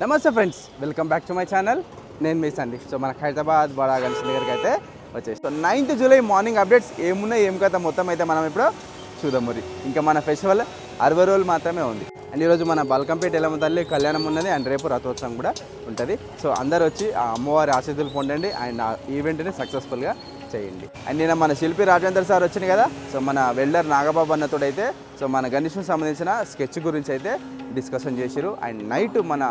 నమస్తే friends, welcome back to my channel. నేను మీ Sandeep. So మన హైదరాబాద్ బడా గణేష్ దగ్గరికి అయితే వచ్చేసి so 9th July morning updates ఏమున్నాయి ఏం కథ మొత్తం అయితే మనం ఇప్పుడు చూద్దాం. మరి ఇంకా మన ఫెస్టివల్ 60 రోజులు మాత్రమే ఉంది. అండ్ ఈరోజు మన బల్కంపేట ఎల్లమ్మ తల్లి కళ్యాణం ఉన్నది. అండ్ రేపు రథోత్సవం కూడా ఉంటుంది. సో అందరు వచ్చి ఆ అమ్మవారి ఆశీస్సులు పొందండి అండ్ ఆ ఈవెంట్ని సక్సెస్ఫుల్గా చేయండి. అండ్ నేను మన శిల్పి రాజేందర్ సార్ వచ్చింది కదా. సో మన వెల్డర్ నాగబాబు అన్నతోడు అయితే సో మన గణేష్కి సంబంధించిన స్కెచ్ గురించి అయితే డిస్కషన్ చేశారు. అండ్ నైట్ మన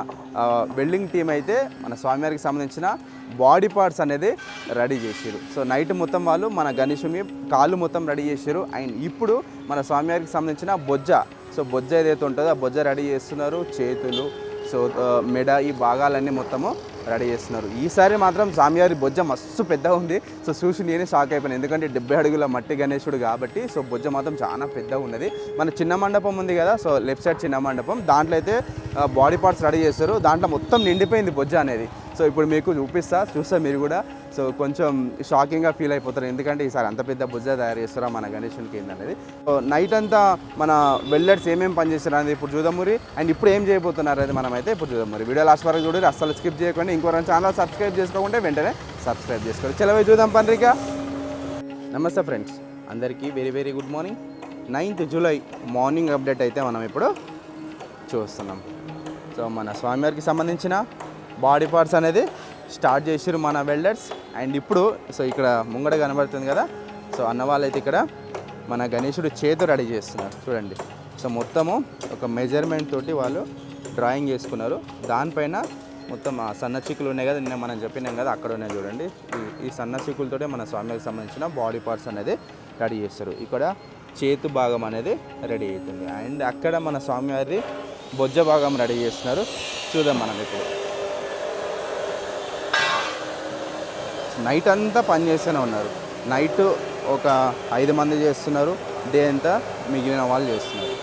వెల్డింగ్ టీం అయితే మన స్వామివారికి సంబంధించిన బాడీ పార్ట్స్ అనేది రెడీ చేశారు. సో నైట్ మొత్తం వాళ్ళు మన గణేషుని కాళ్ళు మొత్తం రెడీ చేశారు. అండ్ ఇప్పుడు మన స్వామివారికి సంబంధించిన బొజ్జ ఏదైతే ఉంటుందో ఆ బొజ్జ రెడీ చేస్తున్నారు. చేతులు, సో మెడ, ఈ భాగాలన్నీ మొత్తము రెడీ చేస్తున్నారు. ఈసారి మాత్రం స్వామివారి బొజ్జ మస్తు పెద్దగా ఉంది. సో చూసి నేనే షాక్ అయిపోయాను, ఎందుకంటే 70 అడుగుల మట్టి గణేశుడు కాబట్టి. సో బొజ్జ మాత్రం చాలా పెద్దగా ఉన్నది. మన చిన్న మండపం ఉంది కదా, సో లెఫ్ట్ సైడ్ చిన్న మండపం, దాంట్లో అయితే బాడీ పార్ట్స్ రెడీ చేస్తారు. దాంట్లో మొత్తం నిండిపోయింది బొజ్జ అనేది. సో ఇప్పుడు మీకు చూస్తే మీరు కూడా సో కొంచెం షాకింగ్గా ఫీల్ అయిపోతారు, ఎందుకంటే ఈసారి అంత పెద్ద బొజ్జ తయారు చేస్తారా మన గణేశునికి ఏంటనేది. సో నైట్ అంతా మన వెల్డర్స్ ఏమేమి పని చేస్తారు అనేది ఇప్పుడు చూద్దాం మరి. అండ్ ఇప్పుడు ఏం చేయబోతున్నారు అది మనం అయితే ఇప్పుడు చూద్దాం మరి. వీడియో లాస్ట్ వరకు చూడండి, అస్సలు స్కిప్ చేయకండి. ఇంకో ఛానల్ సబ్స్క్రైబ్ చేసుకోకుంటే వెంటనే సబ్స్క్రైబ్ చేసుకోండి. చలవై చూద్దాం పన్రిక. నమస్తే ఫ్రెండ్స్, అందరికీ very very good morning. 9th July morning update అయితే మనం ఇప్పుడు చూస్తున్నాం. సో మన స్వామివారికి సంబంధించిన బాడీ పార్ట్స్ అనేది స్టార్ట్ చేసారు మన వెల్డర్స్. అండ్ ఇప్పుడు సో ఇక్కడ ముంగడ కనబడుతుంది కదా, సో అన్న వాళ్ళైతే ఇక్కడ మన గణేశుడు చేతు రెడీ చేస్తున్నారు చూడండి. సో మొత్తము ఒక మెజర్మెంట్ తోటి వాళ్ళు డ్రాయింగ్ చేసుకున్నారు. దానిపైన మొత్తం ఆ సన్న చిక్కులు ఉన్నాయి కదా, నిన్న మనం చెప్పినాం కదా, అక్కడ ఉన్నాయి చూడండి. ఈ సన్న చిక్కులతోటే మన స్వామికి సంబంధించిన బాడీ పార్ట్స్ అనేది రెడీ చేస్తారు. ఇక్కడ చేతు భాగం అనేది రెడీ అవుతుంది. అండ్ అక్కడ మన స్వామివారి బొజ్జ భాగం రెడీ చేస్తున్నారు. చూద్దాం మనం ఇప్పుడు. నైట్ అంతా పని చేస్తూనే ఉన్నారు. నైట్ ఒక 5 మంది చేస్తున్నారు, డే అంతా మిగిలిన వాళ్ళు చేస్తున్నారు.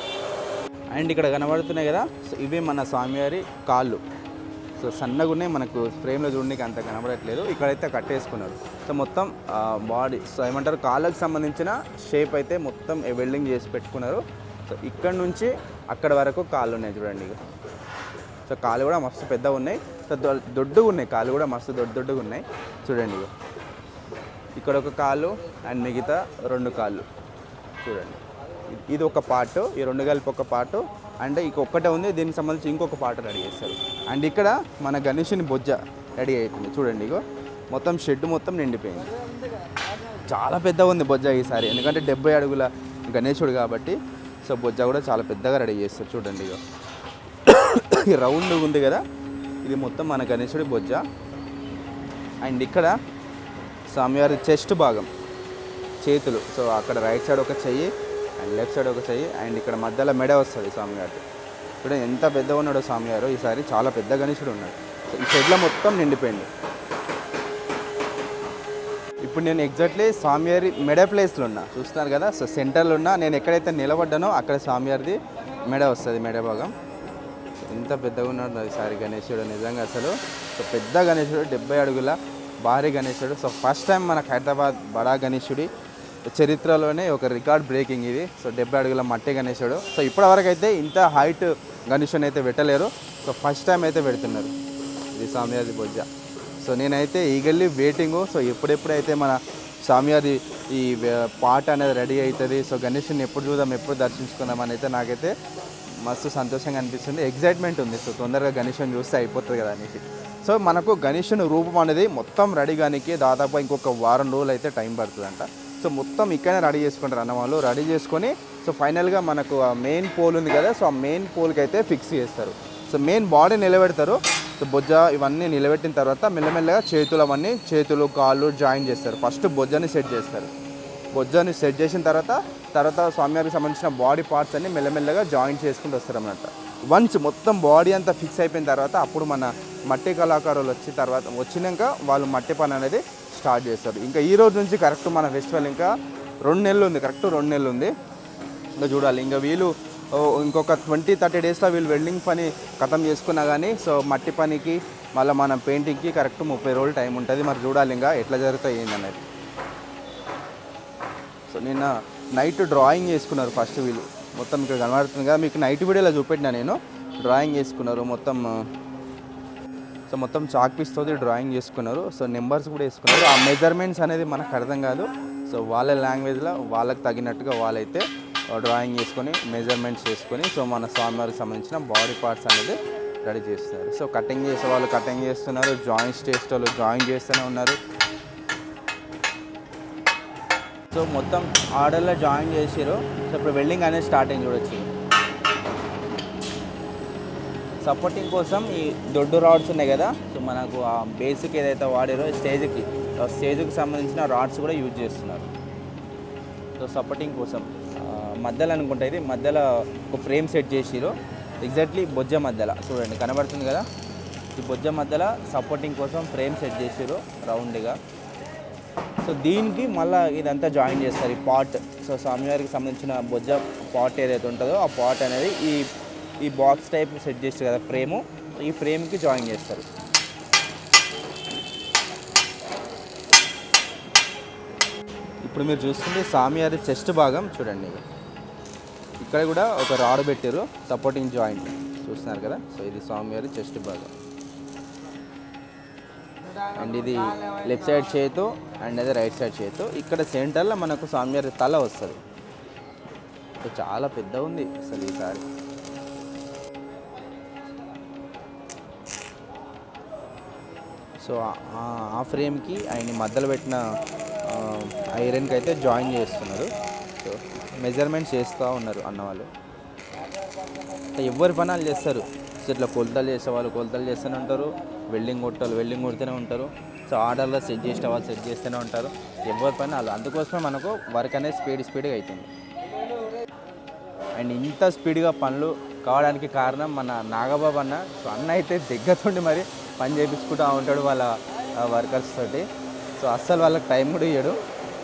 అండ్ ఇక్కడ కనబడుతున్నాయి కదా, సో ఇవే మన స్వామివారి కాళ్ళు. సో సన్నగా ఉన్నాయి, మనకు ఫ్రేమ్లో చూడడానికి అంత కనబడట్లేదు. ఇక్కడైతే కట్టేసుకున్నారు. సో మొత్తం బాడీ సో ఏమంటారు కాళ్ళకు సంబంధించిన షేప్ అయితే మొత్తం వెల్డింగ్ చేసి పెట్టుకున్నారు. సో ఇక్కడ నుంచి అక్కడ వరకు కాళ్ళు ఉన్నాయి చూడండి. సో కాళ్ళు కూడా మస్తు పెద్దగా ఉన్నాయి, సో దొడ్డుగా ఉన్నాయి. కాళ్ళు కూడా మస్తు దొడ్డుగా ఉన్నాయి చూడండి. ఇక్కడ ఒక కాళ్ళు అండ్ మిగతా 2 కాళ్ళు చూడండి. ఇది ఒక పార్ట్, ఈ 2 కలిపి ఒక పార్ట్. అంటే ఇంకొకటే ఉంది, దీనికి సంబంధించి ఇంకొక పార్ట్ రెడీ చేస్తారు. అండ్ ఇక్కడ మన గణేషుని బొజ్జ రెడీ అవుతుంది చూడండి. ఇగో మొత్తం షెడ్ మొత్తం నిండిపోయింది. చాలా పెద్దగా ఉంది బొజ్జ ఈసారి, ఎందుకంటే 70 అడుగుల గణేశుడు కాబట్టి. సో బొజ్జ కూడా చాలా పెద్దగా రెడీ చేస్తారు చూడండి. ఇగో రౌండ్ ఉంది కదా, ఇది మొత్తం మన గణేశుడి బొజ్జ. అండ్ ఇక్కడ స్వామివారి చెస్ట్ భాగం, చేతులు. సో అక్కడ రైట్ సైడ్ ఒక చెయ్యి అండ్ లెఫ్ట్ సైడ్ ఒక చెయ్యి. అండ్ ఇక్కడ మధ్యలో మెడ వస్తుంది స్వామివారికి. చూడండి ఎంత పెద్దగా ఉన్నాడో స్వామివారు. ఈసారి చాలా పెద్ద గణేశుడు ఉన్నాడు. సో ఈ షెడ్లో మొత్తం నిండిపోయింది. ఇప్పుడు నేను ఎగ్జాక్ట్లీ స్వామివారి మెడ ప్లేస్లో ఉన్నా, చూస్తున్నారు కదా. సో సెంటర్లో ఉన్నా, నేను ఎక్కడైతే నిలబడ్డానో అక్కడ స్వామివారిది మెడ వస్తుంది, మెడ భాగం. ఎంత పెద్దగా ఉన్నాడు ఈసారి గణేశుడు నిజంగా అసలు. సో పెద్ద గణేశుడు, 70 అడుగుల భారీ గణేశుడు. సో ఫస్ట్ టైం మన హైదరాబాద్ బడా గణేశుడి చరిత్రలోనే ఒక రికార్డ్ బ్రేకింగ్ ఇది. సో 70 అడుగుల మట్టి గణేశుడు. సో ఇప్పటివరకు అయితే ఇంత హైట్ గణేశుని అయితే పెట్టలేరు. సో ఫస్ట్ టైం అయితే పెడుతున్నారు ఇది స్వామివారి బొజ్జ. సో నేనైతే ఈగల్లీ వెయిటింగు. సో ఎప్పుడెప్పుడైతే మన స్వామివారి ఈ పాట అనేది రెడీ అవుతుంది, సో గణేశుని ఎప్పుడు చూద్దాం, ఎప్పుడు దర్శించుకుందాం అని అయితే నాకైతే మస్తు సంతోషంగా అనిపిస్తుంది, ఎగ్జైట్మెంట్ ఉంది. సో తొందరగా గణేశుని చూస్తే అయిపోతుంది కదా అనేసి. సో మనకు గణేశుని రూపం అనేది మొత్తం రెడీ కానికి దాదాపు ఇంకొక 1 వారం రోజులు అయితే టైం పడుతుందంట. సో మొత్తం ఇక్కడనే రెడీ చేసుకుంటారు అన్నవాళ్ళు. రెడీ చేసుకొని సో ఫైనల్గా మనకు ఆ మెయిన్ పోల్ ఉంది కదా, సో ఆ మెయిన్ పోల్కి అయితే ఫిక్స్ చేస్తారు. సో మెయిన్ బాడీ నిలబెడతారు. సో బొజ్జ ఇవన్నీ నిలబెట్టిన తర్వాత మెల్లమెల్లగా చేతులు కాళ్ళు జాయిన్ చేస్తారు. ఫస్ట్ బొజ్జని సెట్ చేస్తారు. బొజ్జని సెట్ చేసిన తర్వాత స్వామివారికి సంబంధించిన బాడీ పార్ట్స్ అన్ని మెల్లమెల్లగా జాయిన్ చేసుకుంటూ వస్తారు అన్నమాట. వన్స్ మొత్తం బాడీ అంతా ఫిక్స్ అయిపోయిన తర్వాత అప్పుడు మన మట్టి కళాకారులు వచ్చినాక వాళ్ళు మట్టి పని అనేది స్టార్ట్ చేస్తారు. ఇంకా ఈ రోజు నుంచి కరెక్ట్ మన ఫెస్టివల్ ఇంకా 2 నెలలు ఉంది, కరెక్ట్ 2 నెలలు ఉంది. ఇంకా చూడాలి, ఇంకా వీళ్ళు ఇంకొక 20-30 డేస్లో వీళ్ళు వెల్డింగ్ పని ఖతం చేసుకున్నా కానీ సో మట్టి పనికి మళ్ళీ మన పెయింటింగ్కి కరెక్ట్ 30 రోజులు టైం ఉంటుంది. మరి చూడాలి ఇంకా ఎట్లా జరుగుతాయి ఏంటనేది. సో నిన్న నైట్ డ్రాయింగ్ చేసుకున్నారు ఫస్ట్ వీళ్ళు. మొత్తం ఇక్కడ కనబడుతుంది కదా మీకు, నైట్ వీడియోలో చూపెట్టినా నేను. డ్రాయింగ్ చేసుకున్నారు మొత్తం సో మొత్తం చాక్ పీస్తో డ్రాయింగ్ చేసుకున్నారు. సో నెంబర్స్ కూడా వేసుకున్నారు. ఆ మెజర్మెంట్స్ అనేది మనకు అర్థం కాదు. సో వాళ్ళ లాంగ్వేజ్లో వాళ్ళకి తగినట్టుగా వాళ్ళైతే డ్రాయింగ్ చేసుకొని మెజర్మెంట్స్ చేసుకొని సో మన స్వామివారికి సంబంధించిన బాడీ పార్ట్స్ అనేది రెడీ చేస్తున్నారు. సో కటింగ్ చేసే వాళ్ళు కటింగ్ చేస్తున్నారు, జాయింట్స్ చేసే వాళ్ళు జాయింట్ చేస్తూనే ఉన్నారు. సో మొత్తం ఆర్డర్లో జాయిన్ చేసారు. సో ఇప్పుడు వెల్డింగ్ అనేది స్టార్ట్ అయింది చూడొచ్చు. సపోర్టింగ్ కోసం ఈ దొడ్డు రాడ్స్ ఉన్నాయి కదా, సో మనకు ఆ బేసిక్ ఏదైతే వాడారో స్టేజ్కి సంబంధించిన రాడ్స్ కూడా యూజ్ చేస్తున్నారు. సో సపోర్టింగ్ కోసం మధ్యలో అనుకుంటా ఇది మధ్యలో ఒక ఫ్రేమ్ సెట్ చేసిరు. ఎగ్జాక్ట్లీ బొజ్జ మధ్యలో చూడండి కనబడుతుంది కదా, ఈ బొజ్జ మధ్యలో సపోర్టింగ్ కోసం ఫ్రేమ్ సెట్ చేసిరు రౌండ్గా. సో దీనికి మళ్ళీ ఇదంతా జాయిన్ చేస్తారు ఈ పాట్. సో స్వామివారికి సంబంధించిన బొజ్జ పాట్ ఏదైతే ఉంటుందో ఆ పాట్ అనేది ఈ బాక్స్ టైప్ సెట్ చేస్తారు కదా ఫ్రేము, ఈ ఫ్రేమ్కి జాయిన్ చేస్తారు. ఇప్పుడు మీరు చూస్తుంది స్వామివారి చెస్ట్ భాగం చూడండి. ఇక్కడ కూడా ఒక రాడ్ పెట్టారు సపోర్టింగ్ జాయింట్ చూస్తున్నారు కదా. సో ఇది స్వామివారి చెస్ట్ భాగం అండ్ ఇది లెఫ్ట్ సైడ్ చేతు అండ్ అదే రైట్ సైడ్ చేతు. ఇక్కడ సెంటర్లో మనకు స్వామివారి తల వస్తుంది. సో చాలా పెద్ద ఉంది అసలు ఈసారి. సో ఆ ఫ్రేమ్కి ఆయన మధ్యలో పెట్టిన ఐరన్కి అయితే జాయిన్ చేస్తున్నారు. సో మెజర్మెంట్స్ చేస్తూ ఉన్నారు అన్నవాళ్ళు. ఎవరి పనాలు చేస్తారు. సో ఇట్లా కొలతలు చేసే వాళ్ళు కొలతలు చేస్తూనే ఉంటారు, వెల్డింగ్ కొట్టాలి వెల్డింగ్ కొడుతూనే ఉంటారు. సో ఆర్డర్లో సెట్ చేసే వాళ్ళు సెట్ చేస్తూనే ఉంటారు. ఎవరి పని వాళ్ళు. అందుకోసమే మనకు వర్క్ అనేది స్పీడ్గా అవుతుంది. అండ్ ఇంత స్పీడ్గా పనులు కావడానికి కారణం మన నాగబాబు అన్న. సో అన్న అయితే దగ్గరుండి మరి పని చేయించుకుంటూ ఉంటాడు వాళ్ళ వర్కర్స్ తోటి. సో అస్సలు వాళ్ళకి టైం కూడా ఇవ్వడు.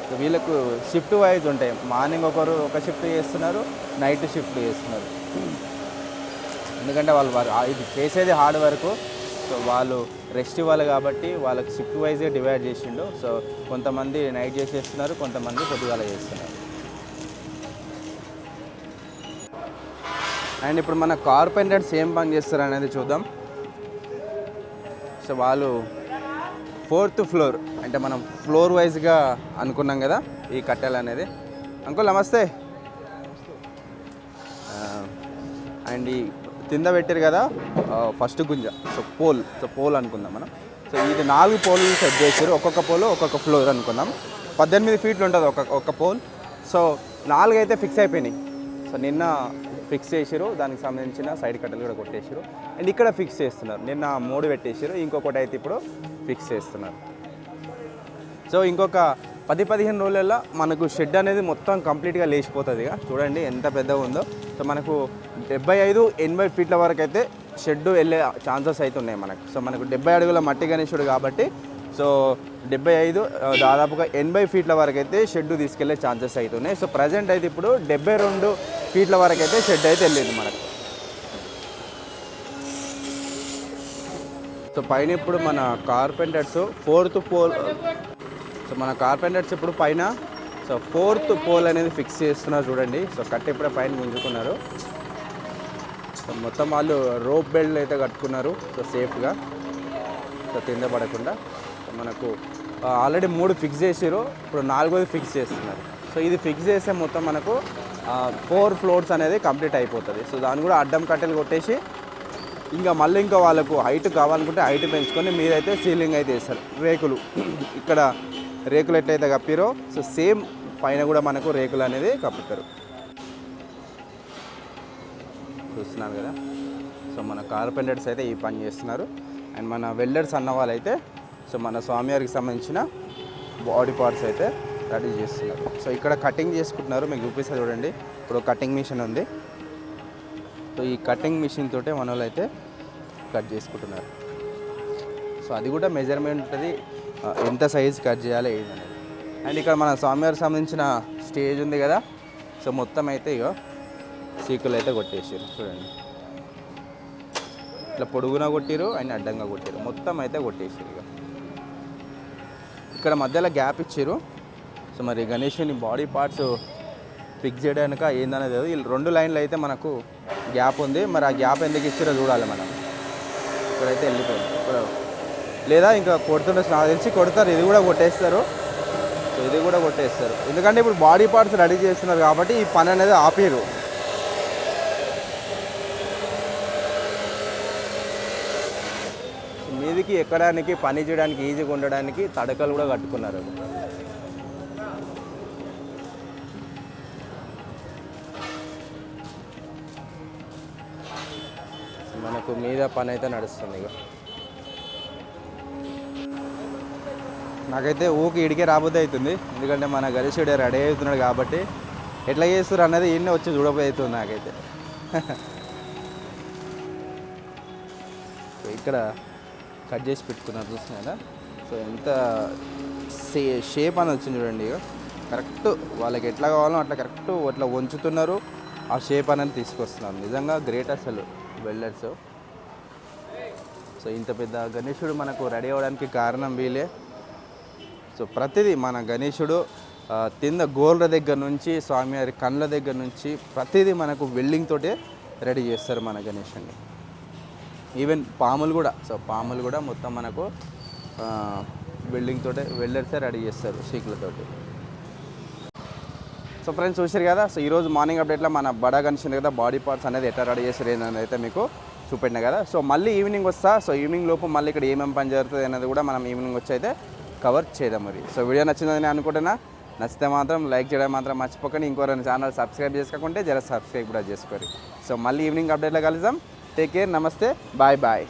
సో వీళ్ళకు షిఫ్ట్ వైజ్ ఉంటాయి. మార్నింగ్ ఒకరు ఒక షిఫ్ట్ చేస్తున్నారు, నైట్ షిఫ్ట్ చేస్తున్నారు. ఎందుకంటే వాళ్ళు ఇది చేసేది హార్డ్ వర్క్. సో వాళ్ళు రెస్ట్ ఇవ్వాలి కాబట్టి వాళ్ళకి షిఫ్ట్ వైజ్గా డివైడ్ చేసిండు. సో కొంతమంది నైట్ చేసేస్తున్నారు, కొంతమంది పొద్దుగాల చేస్తున్నారు. అండ్ ఇప్పుడు మన కార్పెంటర్స్ ఏం పని చేస్తారు అనేది చూద్దాం. సో వాళ్ళు 4th ఫ్లోర్ అంటే మనం ఫ్లోర్ వైజ్గా అనుకున్నాం కదా ఈ కట్టెలు అనేది. అంకుల్ నమస్తే. అండ్ ఈ కింద పెట్టారు కదా ఫస్ట్ గుంజ. సో పోల్ అనుకుందాం మనం. సో ఇది 4 పోల్ సెట్ చేశారు. ఒక్కొక్క పోల్ ఒక్కొక్క ఫ్లోర్ అనుకుందాం. 18 ఫీట్లు ఉంటుంది ఒక్క పోల్. సో 4 అయితే ఫిక్స్ అయిపోయినాయి. సో నిన్న ఫిక్స్ చేసారు, దానికి సంబంధించిన సైడ్ కట్టలు కూడా కొట్టేసారు. అండ్ ఇక్కడ ఫిక్స్ చేస్తున్నారు. నిన్న 3 పెట్టేసారు, ఇంకొకటి అయితే ఇప్పుడు ఫిక్స్ చేస్తున్నారు. సో ఇంకొక 10-15 రోజులలో మనకు షెడ్ అనేది మొత్తం కంప్లీట్గా లేచిపోతుంది. చూడండి ఎంత పెద్దగా ఉందో. సో మనకు 75-80 ఫీట్ల వరకు అయితే షెడ్ వెళ్ళే ఛాన్సెస్ అయితే ఉన్నాయి మనకు. సో మనకు 70 అడుగుల మట్టి గణేశుడు కాబట్టి సో 75 దాదాపుగా 80 ఫీట్ల వరకు అయితే షెడ్ తీసుకెళ్లే ఛాన్సెస్ అయితే ఉన్నాయి. సో ప్రజెంట్ అయితే ఇప్పుడు 72 ఫీట్ల వరకు అయితే షెడ్ అయితే వెళ్ళింది మనకు. సో పైన ఇప్పుడు మన కార్పెంటర్స్ 4th పోల్. సో మన కార్పెంటర్స్ ఇప్పుడు పైన సో 4th పోల్ అనేది ఫిక్స్ చేస్తున్నారు చూడండి. సో కట్టి ఇప్పుడే పైన గుంజుకున్నారు. సో మొత్తం వాళ్ళు రోప్ బెల్ట్ అయితే కట్టుకున్నారు. సో సేఫ్గా సో కింద పడకుండా. మనకు ఆల్రెడీ 3 ఫిక్స్ చేసారు, ఇప్పుడు 4వది ఫిక్స్ చేస్తున్నారు. సో ఇది ఫిక్స్ చేస్తే మొత్తం మనకు 4 ఫ్లోర్స్ అనేది కంప్లీట్ అయిపోతుంది. సో దాన్ని కూడా అడ్డం కట్టెలు కొట్టేసి ఇంకా వాళ్ళకు హైట్ కావాలనుకుంటే హైట్ పెంచుకొని మీరైతే సీలింగ్ అయితే వేస్తారు. రేకులు ఇక్కడ రేకులు ఎట్లయితే కప్పిరో సో సేమ్ పైన కూడా మనకు రేకులు అనేది కప్పుతారు. చూస్తున్నారు కదా. సో మన కార్పెంటర్స్ అయితే ఈ పని చేస్తున్నారు. అండ్ మన వెల్డర్స్ అన్న వాళ్ళు అయితే సో మన స్వామివారికి సంబంధించిన బాడీ పార్ట్స్ అయితే రెడీ చేస్తున్నారు. సో ఇక్కడ కటింగ్ చేసుకుంటున్నారు. మీకు చూపిస్తే చూడండి. ఇప్పుడు కటింగ్ మిషన్ ఉంది. సో ఈ కటింగ్ మిషన్ తోటే మన వాళ్ళు అయితే కట్ చేసుకుంటున్నారు. సో అది కూడా మెజర్మెంట్ ఉంటుంది, ఎంత సైజ్ కట్ చేయాలి ఏదనేది. అండ్ ఇక్కడ మన స్వామివారికి సంబంధించిన స్టేజ్ ఉంది కదా. సో మొత్తం అయితే ఇక సీకులు అయితే కొట్టేసారు చూడండి. ఇట్లా పొడుగునా కొట్టిరు అండ్ అడ్డంగా కొట్టిరు, మొత్తం అయితే కొట్టేసారు. ఇక ఇక్కడ మధ్యలో గ్యాప్ ఇచ్చారు. సో మరి గణేషుని బాడీ పార్ట్స్ ఫిక్స్ చేయడానికి ఏందనేది ఈ 2 లైన్లు అయితే మనకు గ్యాప్ ఉంది. మరి ఆ గ్యాప్ ఎందుకు ఇచ్చారో చూడాలి మనం. ఇక్కడైతే వెళ్ళిపోయింది. ఇప్పుడు లేదా ఇంకా కొడుతుండొచ్చు, నాకు తెలిసి కొడతారు, ఇది కూడా కొట్టేస్తారు. సో ఇది కూడా కొట్టేస్తారు, ఎందుకంటే ఇప్పుడు బాడీ పార్ట్స్ రెడీ చేస్తున్నారు కాబట్టి ఈ పని అనేది ఆపిరు. మీదికి ఎక్కడానికి పని చేయడానికి ఈజీగా ఉండడానికి తడకలు కూడా కట్టుకున్నారు. మనకు మీద పని అయితే నడుస్తుంది. ఇక నాకైతే ఊకి ఇడికే రాబోద్ది అవుతుంది, ఎందుకంటే మన గణేశుడు రెడీ అవుతున్నాడు కాబట్టి ఎట్లా చేస్తారు అన్నది ఈయనే వచ్చి చూడబోయే అవుతుంది నాకైతే. ఇక్కడ కట్ చేసి పెట్టుకున్నారు చూస్తున్నారా. సో ఎంత షేప్ అని వచ్చింది చూడండి. ఇక కరెక్ట్ వాళ్ళకి ఎట్లా కావాలో అట్లా కరెక్ట్ అట్లా వంచుతున్నారు, ఆ షేప్ అనేది తీసుకొస్తున్నారు. నిజంగా గ్రేట్ అసలు వెల్డర్స్. సో ఇంత పెద్ద గణేశుడు మనకు రెడీ అవ్వడానికి కారణం వీలే. సో ప్రతిదీ మన గణేశుడు కింద గోళ్ళ దగ్గర నుంచి స్వామివారి కళ్ళ దగ్గర నుంచి ప్రతిదీ మనకు వెల్డింగ్ తోటే రెడీ చేస్తారు మన గణేశుడిని. ఈవెన్ పాములు కూడా, సో పాములు కూడా మొత్తం మనకు వెల్డింగ్ తోటే వెల్డర్సే రెడీ చేస్తారు షీకులతోటి. సో ఫ్రెండ్స్ చూసారు కదా. సో ఈరోజు మార్నింగ్ అప్డేట్లో మన బడా గణేశుని కదా బాడీ పార్ట్స్ అనేది ఎట్లా రెడీ చేస్తారు ఏంటనేది అయితే మీకు చూపెట్టినా కదా. సో మళ్ళీ ఈవినింగ్ వస్తా. సో ఈవినింగ్ లోపు మళ్ళీ ఇక్కడ ఏమేమి పని జరుగుతుంది అనేది కూడా మనం ఈవినింగ్ వచ్చి అయితే కవర్ చేద్దాం. మరి సో వీడియో నచ్చిందని అనుకుంటున్నా. నచ్చితే మాత్రం లైక్ చేయడం మాత్రం మర్చిపోకండి. ఇంకోరైనా ఛానల్ సబ్స్క్రైబ్ చేసుకోకుంటే జర సబ్స్క్రైబ్ కూడా చేసుకోరు. సో మళ్ళీ ఈవినింగ్ అప్డేట్లో కలుద్దాం. టేక్ కేర్, నమస్తే, బాయ్ బాయ్.